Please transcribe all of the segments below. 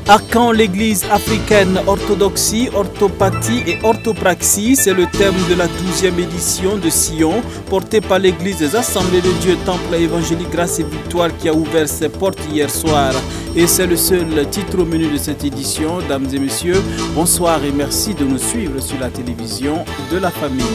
À quand l'Église africaine, orthodoxie, orthopathie et orthopraxie? C'est le thème de la 12e édition de Sion, portée par l'Église des Assemblées de Dieu, Temple évangélique Grâce et Victoire qui a ouvert ses portes hier soir. Et c'est le seul titre au menu de cette édition. Dames et messieurs, bonsoir et merci de nous suivre sur la télévision de la famille.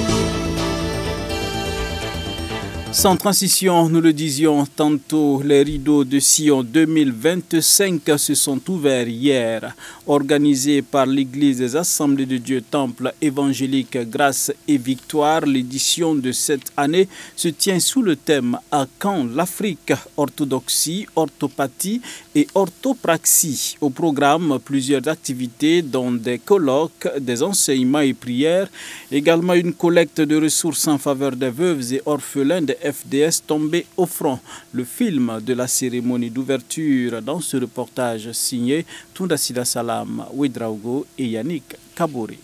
Sans transition, nous le disions tantôt, les rideaux de Sion 2025 se sont ouverts hier. Organisés par l'Église des Assemblées de Dieu Temple évangélique Grâce et Victoire, l'édition de cette année se tient sous le thème « À quand l'Afrique? Orthodoxie, orthopathie et orthopraxie ». Au programme, plusieurs activités dont des colloques, des enseignements et prières, également une collecte de ressources en faveur des veuves et orphelins des FDS tombés au front. Le film de la cérémonie d'ouverture dans ce reportage signé Tounda Sida Salam, Ouedraogo et Yannick Kabouri.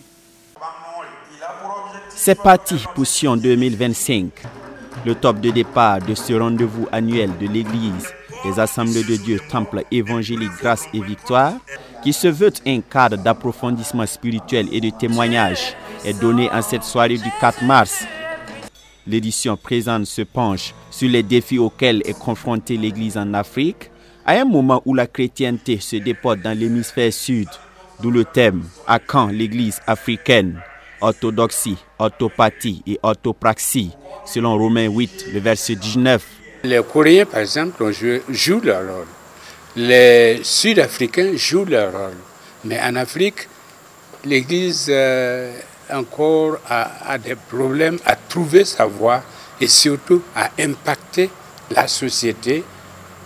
C'est parti pour Sion 2025, le top de départ de ce rendez-vous annuel de l'Église des Assemblées de Dieu Temple évangélique Grâce et Victoire, qui se veut un cadre d'approfondissement spirituel et de témoignage, est donné en cette soirée du 4 mars. L'édition présente se penche sur les défis auxquels est confrontée l'Église en Afrique, à un moment où la chrétienté se déporte dans l'hémisphère sud, d'où le thème « À quand l'Église africaine? Orthodoxie, orthopathie et orthopraxie » selon Romains 8, le verset 19. Les Coréens, par exemple, jouent leur rôle. Les Sud-Africains jouent leur rôle. Mais en Afrique, l'Église encore a des problèmes à trouver sa voie et surtout à impacter la société,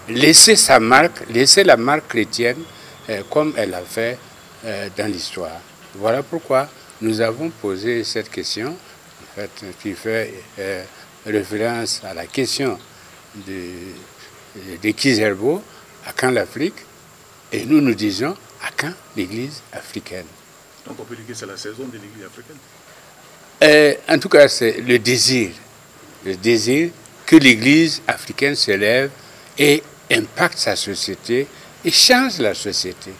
laisser sa marque, laisser la marque chrétienne comme elle a fait dans l'histoire. Voilà pourquoi nous avons posé cette question, en fait, qui fait référence à la question de Kizerbo, à quand l'Afrique? Et nous nous disons, à quand l'Église africaine? Donc on peut dire que c'est la saison de l'Église africaine? En tout cas, c'est le désir que l'Église africaine se lève et impacte sa société et change la société.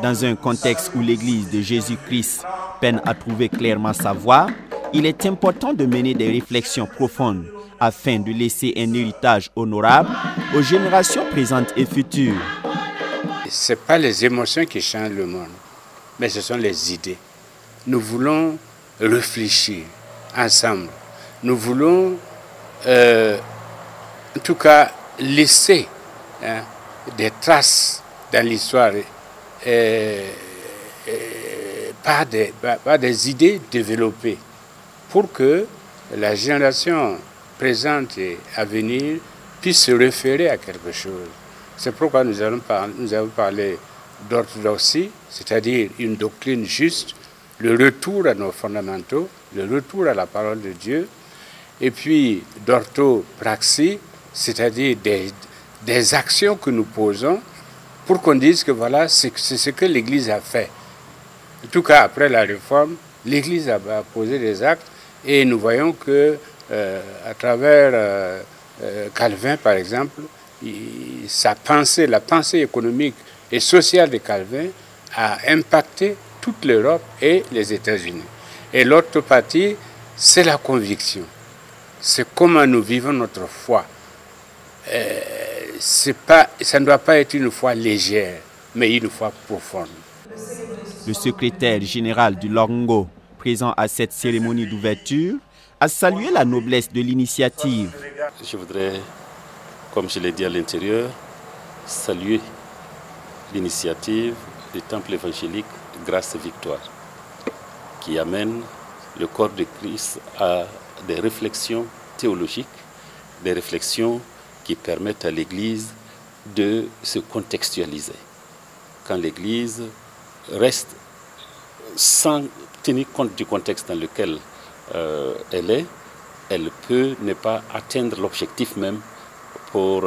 Dans un contexte où l'Église de Jésus-Christ peine à trouver clairement sa voie, il est important de mener des réflexions profondes afin de laisser un héritage honorable aux générations présentes et futures. Ce n'est pas les émotions qui changent le monde, mais ce sont les idées. Nous voulons réfléchir ensemble. Nous voulons, en tout cas, laisser des traces dans l'histoire par des idées développées pour que la génération présente et à venir puisse se référer à quelque chose. C'est pourquoi nous avons parlé d'orthodoxie, c'est-à-dire une doctrine juste, le retour à nos fondamentaux, le retour à la parole de Dieu, et puis d'orthopraxie, c'est-à-dire des actions que nous posons pour qu'on dise que voilà, c'est ce que l'Église a fait. En tout cas, après la réforme, l'Église a posé des actes et nous voyons que à travers Calvin, par exemple, la pensée économique et sociale de Calvin a impacté toute l'Europe et les États-Unis. Et l'orthopathie, c'est la conviction. C'est comment nous vivons notre foi. Ça ne doit pas être une foi légère, mais une foi profonde. Le secrétaire général du Longo, présent à cette cérémonie d'ouverture, a salué la noblesse de l'initiative. Je voudrais, comme je l'ai dit à l'intérieur, saluer l'initiative du Temple évangélique Grâce et Victoire, qui amène le corps de Christ à des réflexions théologiques, des réflexions qui permettent à l'Église de se contextualiser. Quand l'Église reste sans tenir compte du contexte dans lequel elle peut ne pas atteindre l'objectif même pour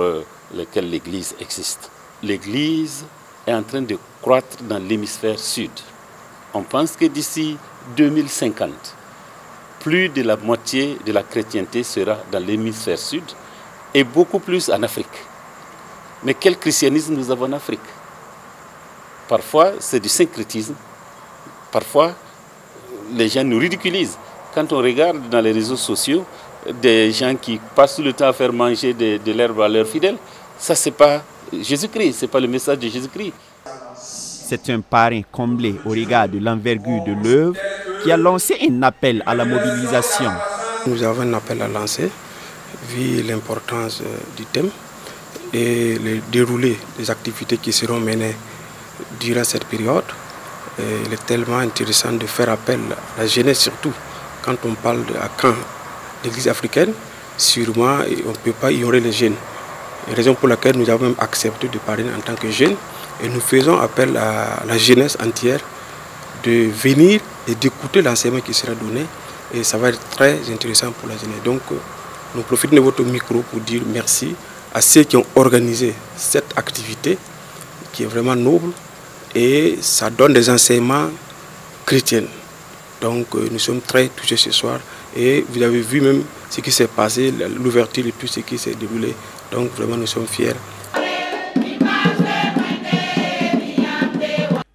lequel l'Église existe. L'Église est en train de croître dans l'hémisphère sud. On pense que d'ici 2050, plus de la moitié de la chrétienté sera dans l'hémisphère sud et beaucoup plus en Afrique. Mais quel christianisme nous avons en Afrique? Parfois, c'est du syncrétisme. Parfois, les gens nous ridiculisent. Quand on regarde dans les réseaux sociaux, des gens qui passent tout le temps à faire manger de l'herbe à leurs fidèles, ça, c'est pas Jésus-Christ, c'est pas le message de Jésus-Christ. C'est un parrain comblé au regard de l'envergure de l'œuvre qui a lancé un appel à la mobilisation. Nous avons un appel à lancer, vu l'importance du thème et le déroulé des activités qui seront menées durant cette période. Il est tellement intéressant de faire appel à la jeunesse, surtout quand on parle à Caen, l'Église africaine, sûrement on ne peut pas ignorer les jeunes. Raison pour laquelle nous avons même accepté de parler en tant que jeunes et nous faisons appel à la jeunesse entière de venir et d'écouter l'enseignement qui sera donné et ça va être très intéressant pour la jeunesse. Donc nous profitons de votre micro pour dire merci à ceux qui ont organisé cette activité qui est vraiment noble et ça donne des enseignements chrétiens. Donc nous sommes très touchés ce soir et vous avez vu même ce qui s'est passé, l'ouverture et tout ce qui s'est déroulé. Donc vraiment nous sommes fiers.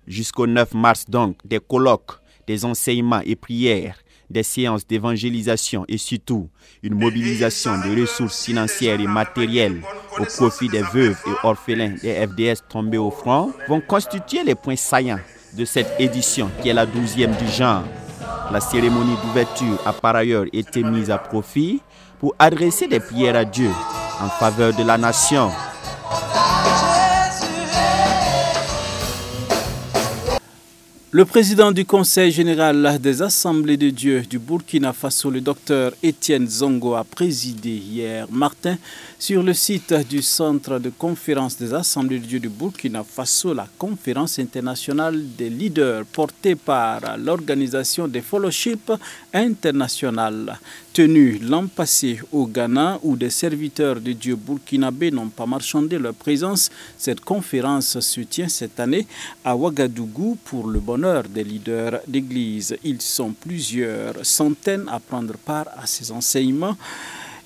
Jusqu'au 9 mars donc, des colloques, des enseignements et prières, des séances d'évangélisation et surtout une mobilisation de ressources financières et matérielles au profit des veuves et orphelins des FDS tombés au front vont constituer les points saillants de cette édition qui est la 12e du genre. La cérémonie d'ouverture a par ailleurs été mise à profit pour adresser des prières à Dieu en faveur de la nation. Le président du Conseil général des Assemblées de Dieu du Burkina Faso, le docteur Étienne Zongo, a présidé hier matin sur le site du Centre de conférence des Assemblées de Dieu du Burkina Faso la conférence internationale des leaders portée par l'organisation des fellowships internationales tenue l'an passé au Ghana où des serviteurs de Dieu burkinabés n'ont pas marchandé leur présence. Cette conférence se tient cette année à Ouagadougou pour le bonheur des leaders d'église. Ils sont plusieurs centaines à prendre part à ces enseignements.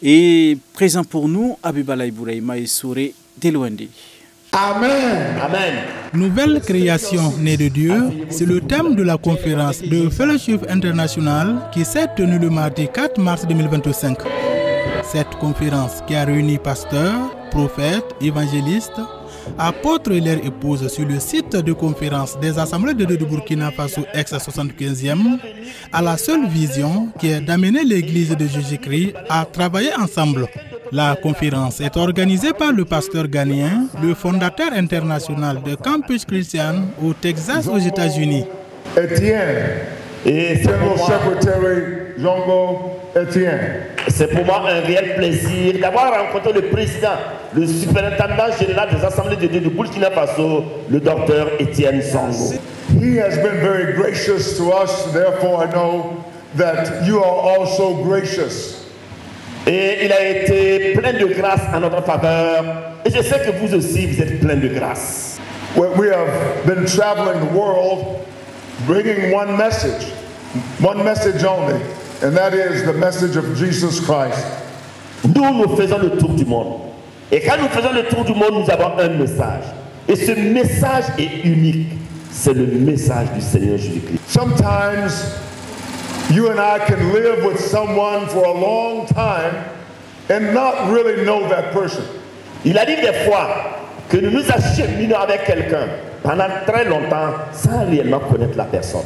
Et présent pour nous, Abibalaï Bouraïma et Souré Delouendé. Amen. Amen. Nouvelle création née de Dieu, c'est le thème de la conférence de Fellowship International qui s'est tenue le mardi 4 mars 2025. Cette conférence qui a réuni pasteurs, prophètes, évangélistes, apôtres et leurs épouses sur le site de conférence des Assemblées de Dieu du Burkina Faso ex-75e a la seule vision qui est d'amener l'Église de Jésus-Christ à travailler ensemble. La conférence est organisée par le pasteur ghanéen, le fondateur international de Campus Christian au Texas aux États-Unis. Etienne, et General Secretary Zongo Etienne. C'est pour moi un réel plaisir d'avoir rencontré le président, le superintendant général des Assemblées de Dieu du Burkina Faso, le docteur Étienne Zongo. He has been very gracious to us, therefore I know that you are also gracious. Et il a été plein de grâce en notre faveur. Et je sais que vous aussi, vous êtes plein de grâce. We have been traveling the world, bringing one message only, and that is the message of Jesus Christ. Nous faisons le tour du monde. Et quand nous faisons le tour du monde, nous avons un message. Et ce message est unique. C'est le message du Seigneur Jésus-Christ. Sometimes you and I can live with someone for a long time and not really know that person. Il arrive des fois que nous nous acheminons avec quelqu'un pendant très longtemps sans réellement connaître la personne.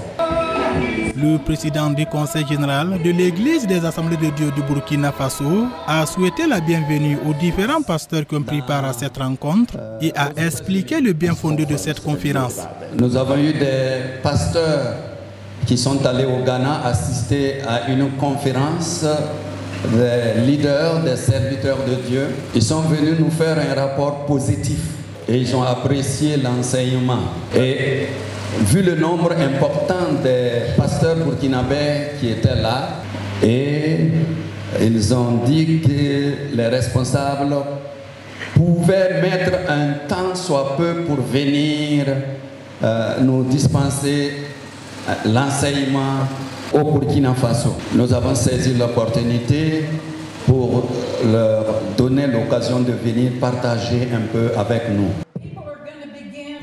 Le président du Conseil général de l'Église des Assemblées de Dieu du Burkina Faso a souhaité la bienvenue aux différents pasteurs qui ont pris part à cette rencontre et a expliqué le bien fondé de cette conférence. Nous avons eu des pasteurs qui sont allés au Ghana assister à une conférence des leaders, des serviteurs de Dieu. Ils sont venus nous faire un rapport positif et ils ont apprécié l'enseignement. Et vu le nombre important des pasteurs burkinabés qui étaient là, et ils ont dit que les responsables pouvaient mettre un temps soit peu pour venir nous dispenser l'enseignement au Burkina Faso. Nous avons saisi l'opportunité pour leur donner l'occasion de venir partager un peu avec nous.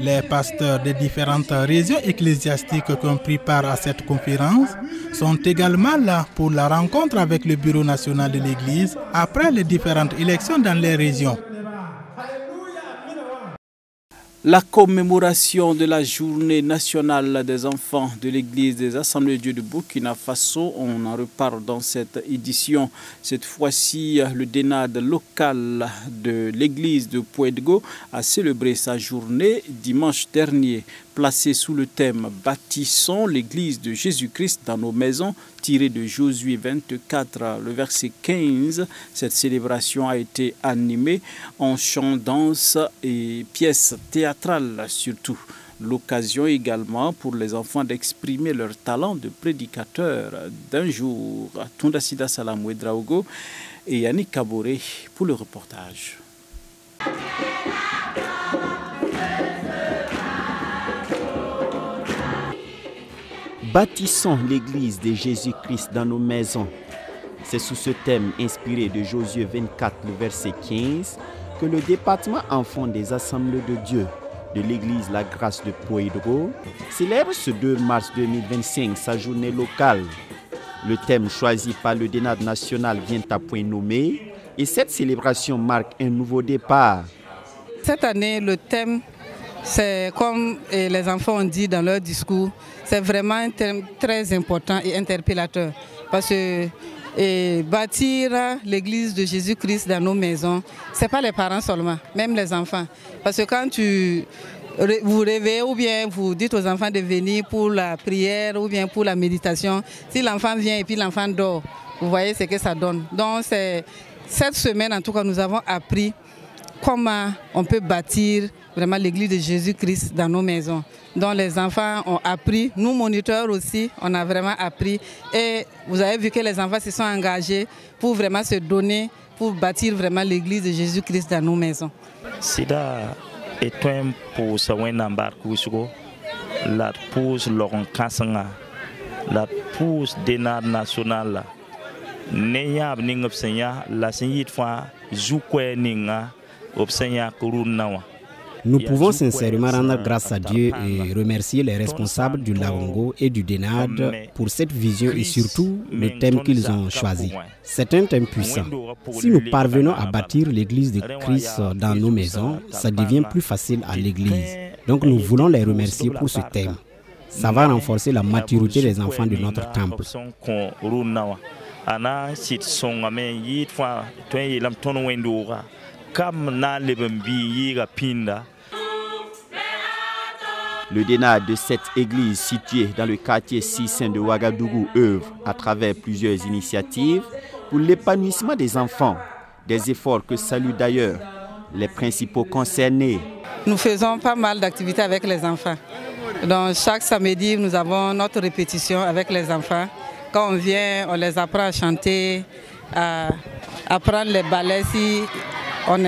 Les pasteurs des différentes régions ecclésiastiques qui ont pris part à cette conférence sont également là pour la rencontre avec le Bureau national de l'Église après les différentes élections dans les régions. La commémoration de la journée nationale des enfants de l'Église des Assemblées de Dieu de Burkina Faso, on en reparle dans cette édition. Cette fois-ci, le dénade local de l'Église de Pouedgo a célébré sa journée dimanche dernier, placée sous le thème « Bâtissons l'Église de Jésus-Christ dans nos maisons », tiré de Josué 24, le verset 15. Cette célébration a été animée en chant, danse et pièces théâtrales surtout. L'occasion également pour les enfants d'exprimer leur talent de prédicateur d'un jour. Tundasida Salamoué Draogo et Yannick Kaboré pour le reportage. Bâtissons l'Église de Jésus-Christ dans nos maisons. C'est sous ce thème inspiré de Josué 24, le verset 15, que le département enfants des Assemblées de Dieu de l'Église La Grâce de Pouedgo célèbre ce 2 mars 2025 sa journée locale. Le thème choisi par le dénade national vient à point nommé et cette célébration marque un nouveau départ. Cette année, le thème, c'est comme les enfants ont dit dans leur discours, c'est vraiment un thème très important et interpellateur. Parce que bâtir l'église de Jésus-Christ dans nos maisons, ce n'est pas les parents seulement, même les enfants. Parce que quand vous réveillez ou bien vous dites aux enfants de venir pour la prière ou bien pour la méditation, si l'enfant vient et puis l'enfant dort, vous voyez ce que ça donne. Donc cette semaine, en tout cas, nous avons appris comment on peut bâtir vraiment l'église de Jésus-Christ dans nos maisons. Donc les enfants ont appris, nous moniteurs aussi, on a vraiment appris. Et vous avez vu que les enfants se sont engagés pour vraiment se donner, pour bâtir vraiment l'église de Jésus-Christ dans nos maisons. Sida est un pour ce la pousse Laurent Kassanga, la pousse dénard national, Neyab Ningopsenya, la Seigneur fois Zoukwe Ninga. Nous pouvons sincèrement rendre grâce à Dieu et remercier les responsables du Lavongo et du Dénade pour cette vision et surtout le thème qu'ils ont choisi. C'est un thème puissant. Si nous parvenons à bâtir l'église de Christ dans nos maisons, ça devient plus facile à l'église. Donc nous voulons les remercier pour ce thème. Ça va renforcer la maturité des enfants de notre temple. Le dénade de cette église située dans le quartier 6 de Ouagadougou œuvre à travers plusieurs initiatives pour l'épanouissement des enfants, des efforts que saluent d'ailleurs les principaux concernés. Nous faisons pas mal d'activités avec les enfants. Donc chaque samedi, nous avons notre répétition avec les enfants. Quand on vient, on les apprend à chanter, à apprendre les ballets si on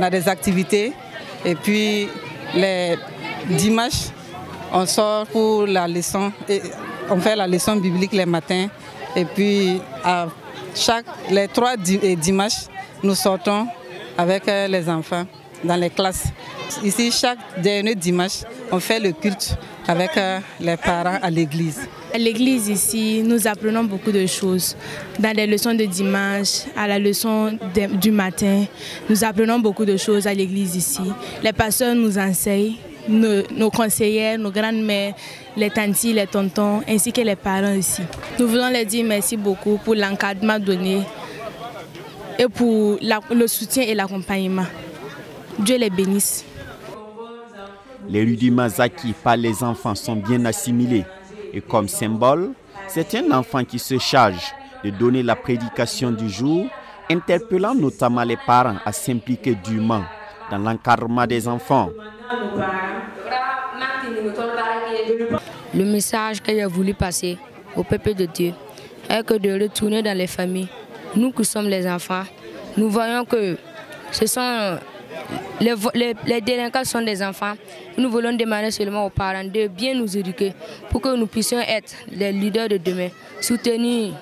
a des activités. Et puis les dimanches, on sort pour la leçon. Et on fait la leçon biblique les matins. Et puis les 3 dimanches, nous sortons avec les enfants dans les classes. Ici, chaque dernier dimanche, on fait le culte avec les parents à l'église. À l'église ici, nous apprenons beaucoup de choses. Dans les leçons de dimanche, à la leçon du matin, nous apprenons beaucoup de choses à l'église ici. Les pasteurs nous enseignent, nos conseillères, nos grandes-mères, les tantis, les tontons, ainsi que les parents ici. Nous voulons les dire merci beaucoup pour l'encadrement donné et pour le soutien et l'accompagnement. Dieu les bénisse. Les rudiments acquis par les enfants sont bien assimilés. Et comme symbole, c'est un enfant qui se charge de donner la prédication du jour, interpellant notamment les parents à s'impliquer dûment dans l'encadrement des enfants. Le message que j'ai voulu passer au peuple de Dieu est que de retourner dans les familles, nous qui sommes les enfants, nous voyons que ce sont les délinquants sont des enfants. Nous voulons demander seulement aux parents de bien nous éduquer pour que nous puissions être les leaders de demain, soutenir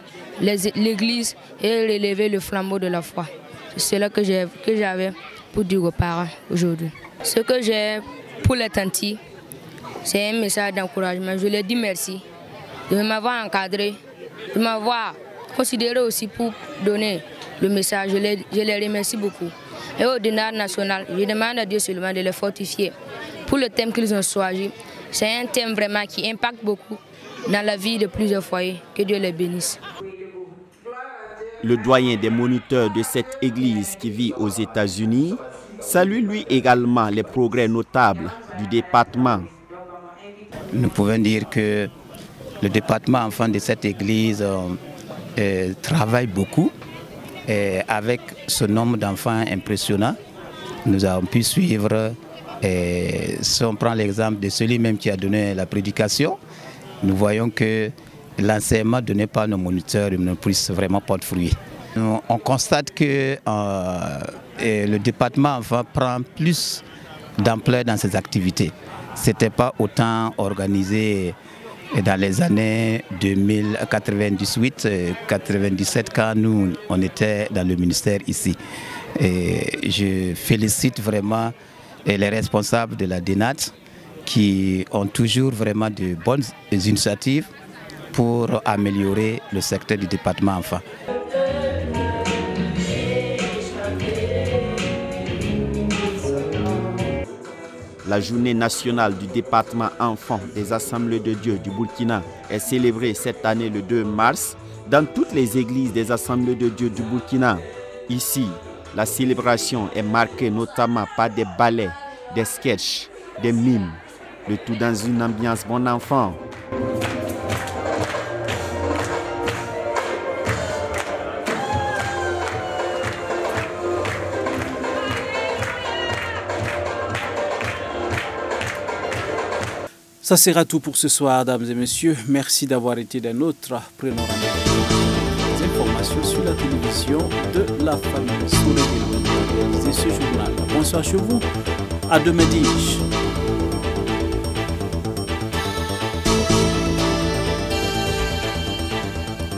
l'Église et relever le flambeau de la foi. C'est cela que j'avais pour dire aux parents aujourd'hui. Ce que j'ai pour les tantis, c'est un message d'encouragement. Je leur dis merci de m'avoir encadré, de m'avoir considéré aussi pour donner le message. Je les remercie beaucoup. Et au Dénard national, je demande à Dieu seulement de les fortifier pour le thème qu'ils ont choisi. C'est un thème vraiment qui impacte beaucoup dans la vie de plusieurs foyers. Que Dieu les bénisse. Le doyen des moniteurs de cette église qui vit aux États-Unis salue lui également les progrès notables du département. Nous pouvons dire que le département enfant de cette église travaille beaucoup avec ce nombre d'enfants impressionnant. Nous avons pu suivre, si on prend l'exemple de celui même qui a donné la prédication, nous voyons que l'enseignement donné par nos moniteurs ne puisse vraiment porter fruit. On constate que le département enfant prend plus d'ampleur dans ses activités. Ce n'était pas autant organisé dans les années 2098-97 quand nous on était dans le ministère ici. Et je félicite vraiment les responsables de la DENAT qui ont toujours vraiment de bonnes initiatives pour améliorer le secteur du département enfant. La journée nationale du département enfant des Assemblées de Dieu du Burkina est célébrée cette année le 2 mars dans toutes les églises des Assemblées de Dieu du Burkina. Ici, la célébration est marquée notamment par des ballets, des sketchs, des mimes, le tout dans une ambiance bon enfant. Ça sera tout pour ce soir, dames et messieurs. Merci d'avoir été des nôtres. Prenons rendez-vous. Des informations sur la télévision de la famille Souré et ce journal. Bonsoir chez vous. À demain dimanche.